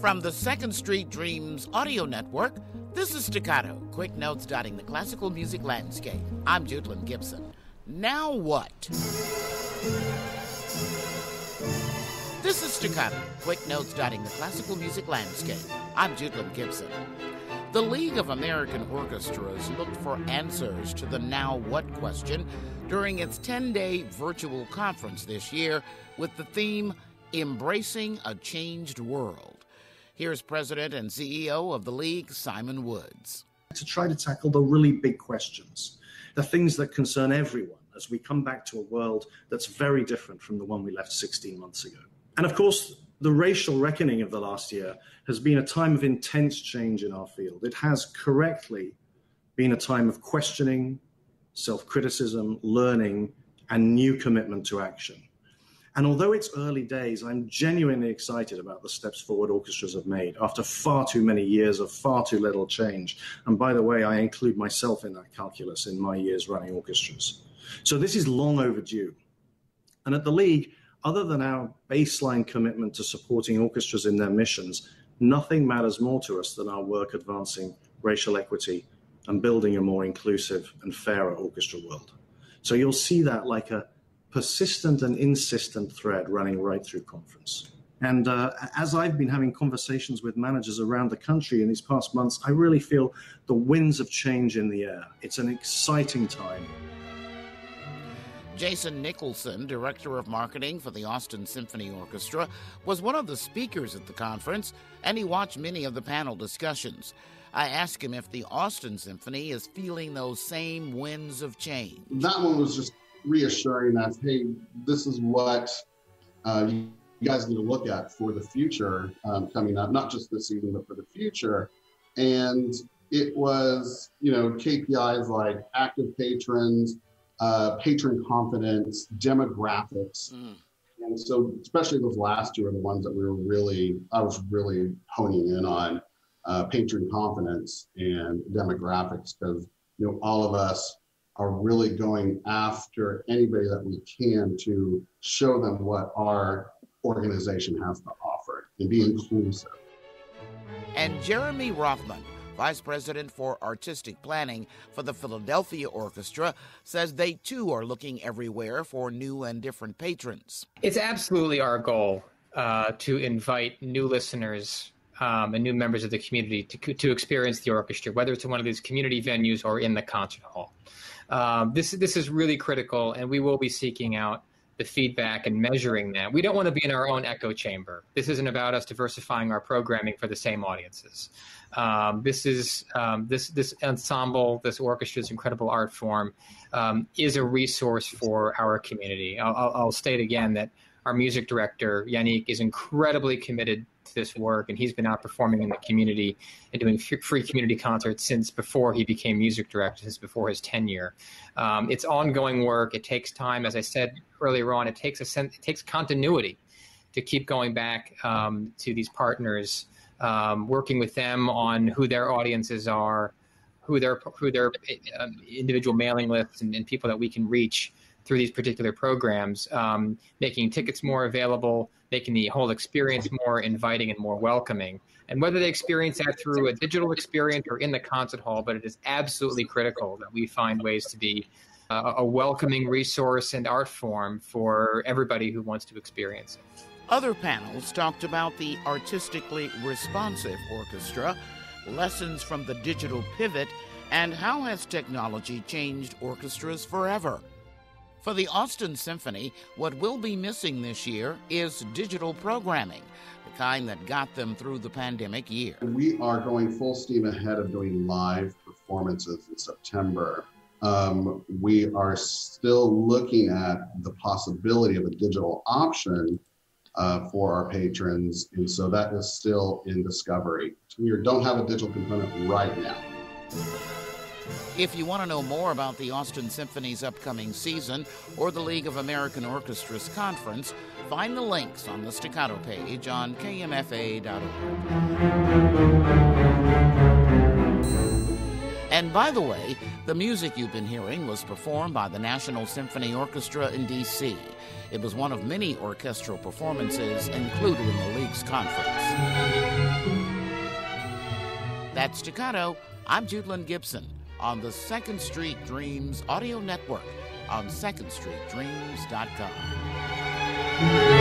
From the Second Street Dreams audio network, this is Staccato, quick notes dotting the classical music landscape. I'm Jutlin Gibson. Now what? This is Staccato, quick notes dotting the classical music landscape. I'm Jutlin Gibson. The League of American Orchestras looked for answers to the now what question during its 10-day virtual conference this year with the theme, Embracing a Changed World. Here's President and CEO of the League, Simon Woods. To try to tackle the really big questions, the things that concern everyone as we come back to a world that's very different from the one we left 16 months ago. And of course, the racial reckoning of the last year has been a time of intense change in our field. It has correctly been a time of questioning, self-criticism, learning, and new commitment to action. And although it's early days, I'm genuinely excited about the steps forward orchestras have made after far too many years of far too little change. And by the way, I include myself in that calculus in my years running orchestras. So this is long overdue. And at the League, other than our baseline commitment to supporting orchestras in their missions, nothing matters more to us than our work advancing racial equity and building a more inclusive and fairer orchestra world. So you'll see that like a persistent and insistent thread running right through conference. And as I've been having conversations with managers around the country in these past months, I really feel the winds of change in the air. It's an exciting time. Jason Nicholson, Director of Marketing for the Austin Symphony Orchestra, was one of the speakers at the conference, and he watched many of the panel discussions. I asked him if the Austin Symphony is feeling those same winds of change. That one was just reassuring us, hey, this is what you guys need to look at for the future coming up, not just this season, but for the future. And it was, KPIs like active patrons, patron confidence, demographics. And so especially those last two are the ones that I was really honing in on, patron confidence and demographics, because, all of us are really going after anybody that we can to show them what our organization has to offer and be inclusive. And Jeremy Rothman, Vice President for Artistic Planning for the Philadelphia Orchestra, says they too are looking everywhere for new and different patrons. It's absolutely our goal to invite new listeners and new members of the community to experience the orchestra, whether it's in one of these community venues or in the concert hall. This is really critical, and we will be seeking out the feedback and measuring that. We don't want to be in our own echo chamber. This isn't about us diversifying our programming for the same audiences. This ensemble, this orchestra's incredible art form, is a resource for our community. I'll state again that our music director, Yannick, is incredibly committed to this work, and he's been out performing in the community and doing free community concerts since before he became music director, since before his tenure. It's ongoing work. It takes time. As I said earlier on, it takes continuity to keep going back to these partners, working with them on who their audiences are, who their individual mailing lists and people that we can reach through these particular programs, making tickets more available, making the whole experience more inviting and more welcoming. And whether they experience that through a digital experience or in the concert hall, but it is absolutely critical that we find ways to be a welcoming resource and art form for everybody who wants to experience it. Other panels talked about the artistically responsive orchestra, lessons from the digital pivot, and how has technology changed orchestras forever. For the Austin Symphony, what will be missing this year is digital programming, the kind that got them through the pandemic year. We are going full steam ahead of doing live performances in September. We are still looking at the possibility of a digital option for our patrons, and so that is still in discovery. We don't have a digital component right now. If you want to know more about the Austin Symphony's upcoming season or the League of American Orchestras conference, find the links on the Staccato page on kmfa.org. And by the way, the music you've been hearing was performed by the National Symphony Orchestra in D.C. It was one of many orchestral performances included in the League's conference. That's Staccato. I'm Judelin Gibson on the Second Street Dreams Audio Network on secondstreetdreams.com.